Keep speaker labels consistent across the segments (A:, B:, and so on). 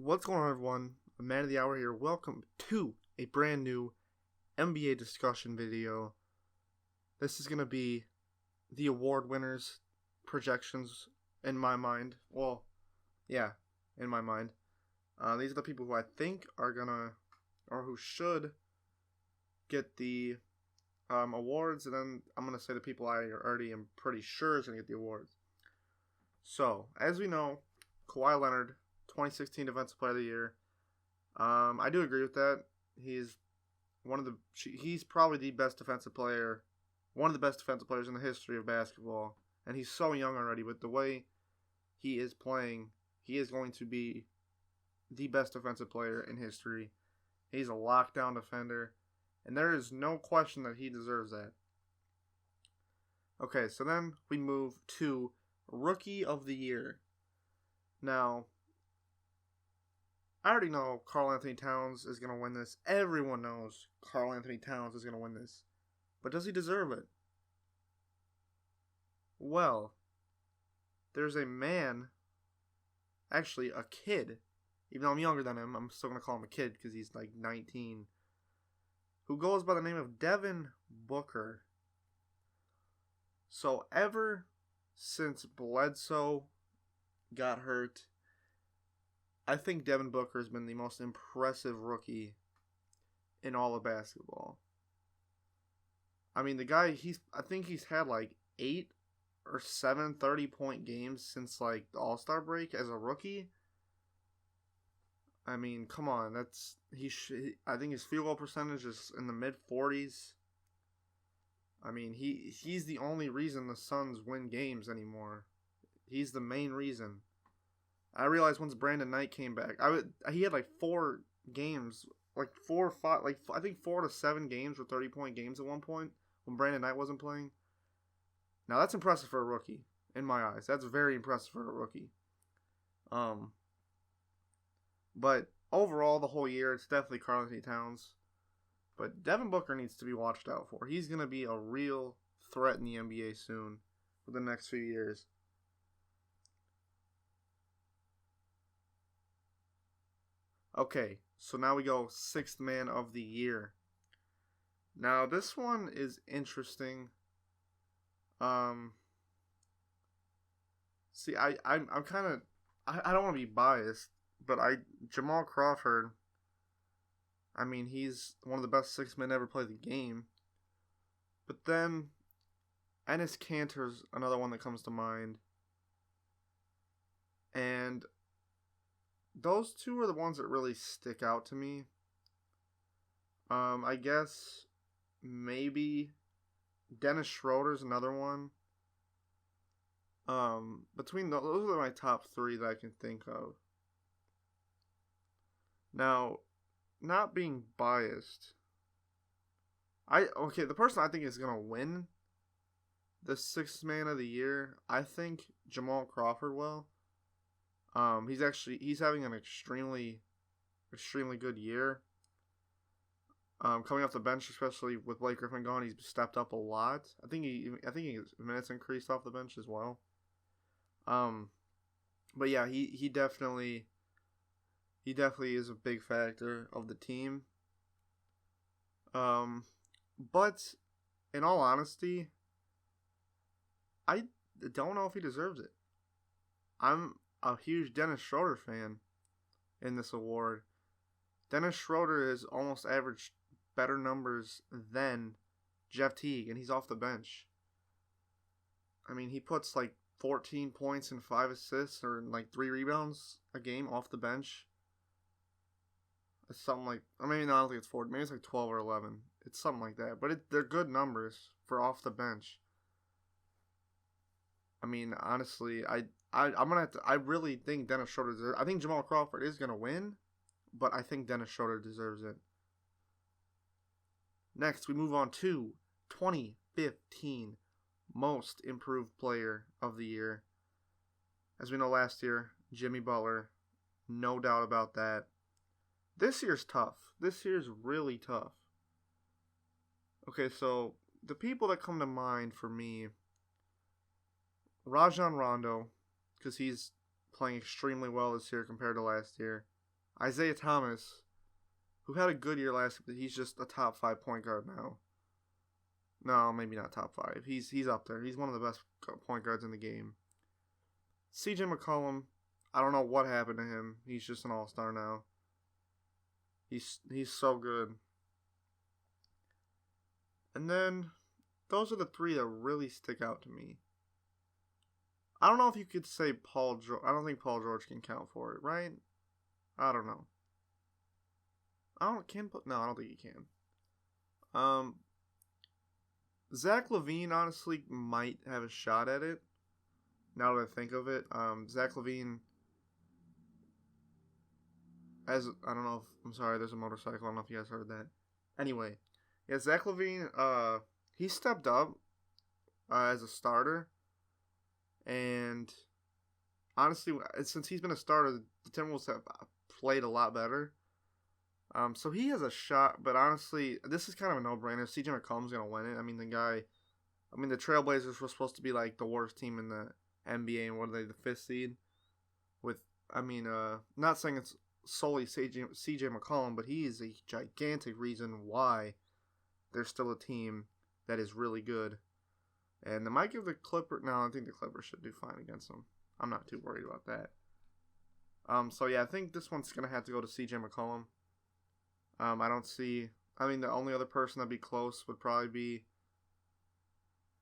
A: What's going on, everyone? A Man of the Hour here. Welcome to a brand new NBA discussion video. This is going to be the award winners' projections in my mind. Well, yeah, in my mind. These are the people who I think are going to, or who should get the awards. And then I'm going to say the people I already am pretty sure is going to get the awards. So, as we know, Kawhi Leonard, 2016 Defensive Player of the Year. I do agree with that. He's probably the best defensive player, one of the best defensive players in the history of basketball. And he's so young already. With the way he is playing, he is going to be the best defensive player in history. He's a lockdown defender, and there is no question that he deserves that. Okay, so then we move to Rookie of the Year. Now, I already know Karl-Anthony Towns is going to win this. Everyone knows Karl-Anthony Towns is going to win this. But does he deserve it? Well, there's a man, actually a kid, even though I'm younger than him, I'm still going to call him a kid because he's like 19, who goes by the name of Devin Booker. So ever since Bledsoe got hurt, I think Devin Booker has been the most impressive rookie in all of basketball. I mean, the guy, I think he's had like 8 or 7 30-point games since like the All-Star break as a rookie. I mean, come on, I think his field goal percentage is in the mid-40s. I mean, he's the only reason the Suns win games anymore. He's the main reason. I realized once Brandon Knight came back, he had like 4 games, like 4 or 5, like I think 4 to 7 games with 30-point games at one point when Brandon Knight wasn't playing. Now that's impressive for a rookie, in my eyes. That's very impressive for a rookie. But overall, the whole year, it's definitely Karl-Anthony Towns. But Devin Booker needs to be watched out for. He's going to be a real threat in the NBA soon for the next few years. Okay, so now we go 6th Man of the Year. Now, this one is interesting. I'm kind of, I don't want to be biased, but Jamal Crawford, I mean, he's one of the best 6 men ever played the game. But then, Enes Kanter's another one that comes to mind. And those two are the ones that really stick out to me. I guess maybe Dennis Schroeder's another one. Between those are my top 3 that I can think of. Now, not being biased, the person I think is gonna win the 6th Man of the Year, I think Jamal Crawford will. He's having an extremely good year. Coming off the bench, especially with Blake Griffin gone, he's stepped up a lot. I think his minutes increased off the bench as well. But yeah, he definitely is a big factor of the team. But in all honesty, I don't know if he deserves it. I'm a huge Dennis Schroeder fan in this award. Dennis Schroeder has almost averaged better numbers than Jeff Teague, and he's off the bench. I mean, he puts like 14 points and 5 assists or like 3 rebounds a game off the bench. It's something like, I don't think it's 4. Maybe it's like 12 or 11. It's something like that. But they're good numbers for off the bench. I mean, honestly, I really think Dennis Schroeder deserves it. I think Jamal Crawford is gonna win, but I think Dennis Schroeder deserves it. Next, we move on to 2015 Most Improved Player of the Year. As we know, last year, Jimmy Butler, no doubt about that. This year's tough. This year's really tough. Okay, so the people that come to mind for me, Rajon Rondo, because he's playing extremely well this year compared to last year. Isaiah Thomas, who had a good year last year, but he's just a top 5 point guard now. No, maybe not top 5. He's up there. He's one of the best point guards in the game. CJ McCollum, I don't know what happened to him. He's just an all-star now. He's so good. And then, those are the 3 that really stick out to me. I don't know if you could say Paul George. I don't think Paul George can count for it, right? I don't know. I don't think he can. Zach LaVine honestly might have a shot at it. Now that I think of it, Zach LaVine, I don't know if, I'm sorry, there's a motorcycle. I don't know if you guys heard that. Anyway, yeah, Zach LaVine, he stepped up as a starter, and honestly, since he's been a starter, the Timberwolves have played a lot better. So he has a shot, but honestly, this is kind of a no-brainer. CJ McCollum's going to win it. I mean, the Trailblazers were supposed to be like the worst team in the NBA, and what are they, the 5th seed? Not saying it's solely CJ McCollum, but he is a gigantic reason why they're still a team that is really good. And they might give the Clippers, no, I think the Clippers should do fine against them. I'm not too worried about that. So yeah, I think this one's going to have to go to CJ McCollum. The only other person that'd be close would probably be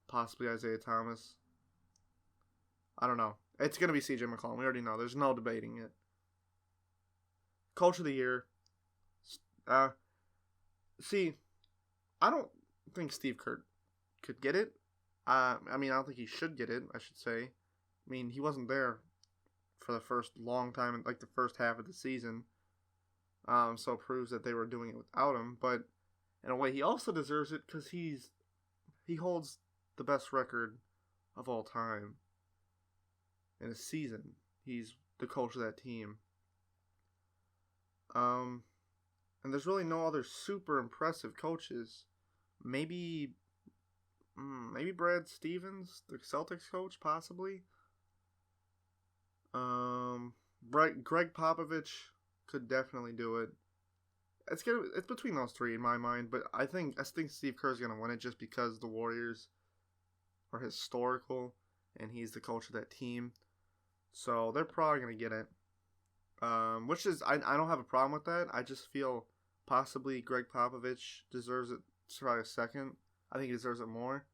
A: possibly Isaiah Thomas. I don't know. It's going to be CJ McCollum. We already know. There's no debating it. Coach of the Year. I don't think Steve Kerr could get it. I don't think he should get it, I should say. I mean, he wasn't there for the first long time, like the first half of the season. So it proves that they were doing it without him. But in a way, he also deserves it because he holds the best record of all time in a season. He's the coach of that team. And there's really no other super impressive coaches. Maybe Brad Stevens, the Celtics coach, possibly. Greg Popovich could definitely do it. It's between those 3 in my mind, but I think Steve Kerr's gonna win it just because the Warriors are historical and he's the coach of that team. So they're probably gonna get it. Which is I don't have a problem with that. I just feel possibly Greg Popovich deserves it probably a second. I think he deserves it more.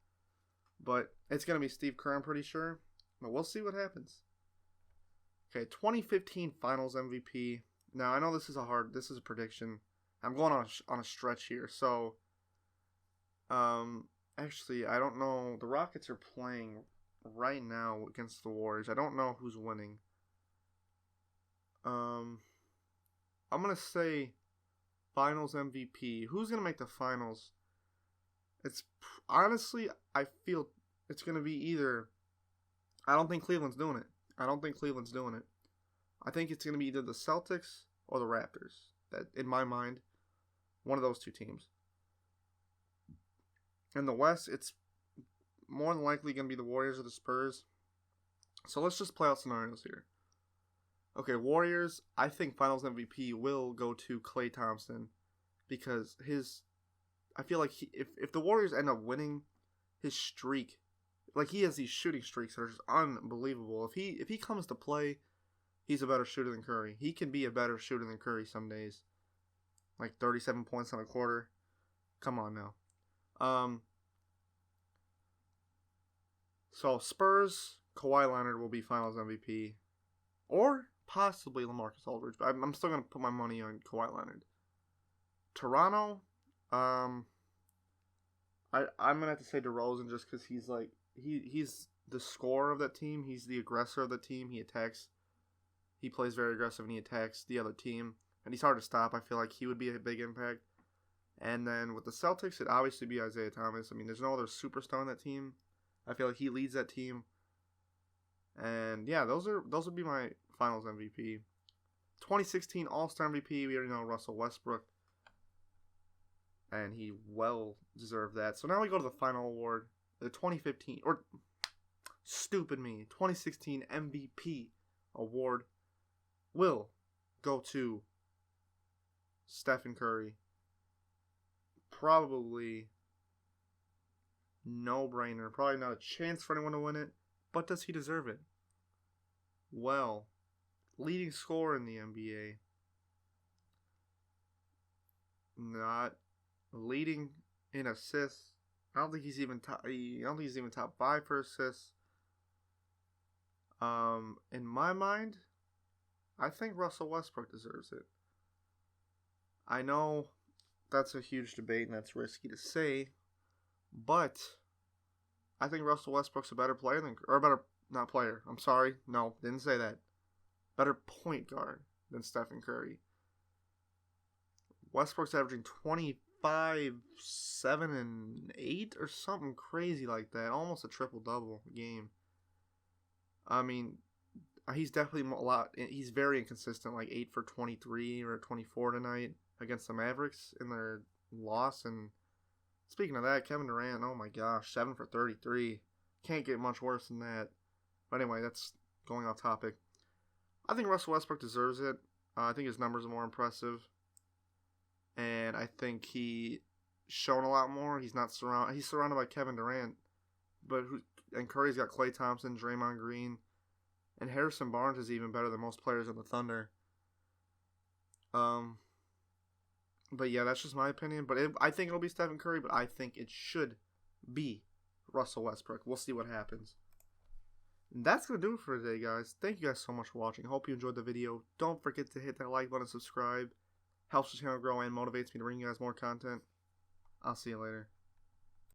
A: But it's gonna be Steve Kerr, I'm pretty sure. But we'll see what happens. Okay, 2015 Finals MVP. Now, I know this is a prediction. I'm going on a stretch here. So, actually, I don't know. The Rockets are playing right now against the Warriors. I don't know who's winning. I'm going to say Finals MVP. Who's going to make the Finals? Honestly, I feel it's going to be either. I don't think Cleveland's doing it. I think it's going to be either the Celtics or the Raptors. That, in my mind, one of those 2 teams. In the West, it's more than likely going to be the Warriors or the Spurs. So let's just play out scenarios here. Okay, Warriors, I think Finals MVP will go to Klay Thompson because I feel like if the Warriors end up winning, his streak, like he has these shooting streaks that are just unbelievable. If he comes to play, he's a better shooter than Curry. He can be a better shooter than Curry some days. Like 37 points on a quarter. Come on now. So Spurs, Kawhi Leonard will be Finals MVP. Or possibly LaMarcus Aldridge. But I'm still going to put my money on Kawhi Leonard. Toronto, I'm going to have to say DeRozan just because he's the scorer of that team. He's the aggressor of the team. He plays very aggressive and he attacks the other team. And he's hard to stop. I feel like he would be a big impact. And then with the Celtics, it'd obviously be Isaiah Thomas. I mean, there's no other superstar on that team. I feel like he leads that team. And yeah, those would be my Finals MVP. 2016 All-Star MVP, we already know Russell Westbrook. And he well deserved that. So now we go to the final award. The 2016 MVP award will go to Stephen Curry. Probably no-brainer. Probably not a chance for anyone to win it. But does he deserve it? Well, leading scorer in the NBA. Not leading in assists. I don't think he's even top. I don't think he's even top 5 for assists. In my mind, I think Russell Westbrook deserves it. I know that's a huge debate and that's risky to say, but I think Russell Westbrook's a better player than, or a better, not player. I'm sorry, no, didn't say that. Better point guard than Stephen Curry. Westbrook's averaging 25, 7, and 8 or something crazy like that. Almost a triple-double game. I mean, he's definitely a lot. He's very inconsistent, like 8 for 23 or 24 tonight against the Mavericks in their loss. And speaking of that, Kevin Durant, oh my gosh, 7 for 33. Can't get much worse than that. But anyway, that's going off topic. I think Russell Westbrook deserves it. I think his numbers are more impressive. And I think he's shown a lot more. He's surrounded by Kevin Durant, and Curry's got Klay Thompson, Draymond Green, and Harrison Barnes is even better than most players in the Thunder. But yeah, that's just my opinion. But I think it'll be Stephen Curry, but I think it should be Russell Westbrook. We'll see what happens. And that's going to do it for today, guys. Thank you guys so much for watching. Hope you enjoyed the video. Don't forget to hit that like button and subscribe. Helps the channel grow and motivates me to bring you guys more content. I'll see you later.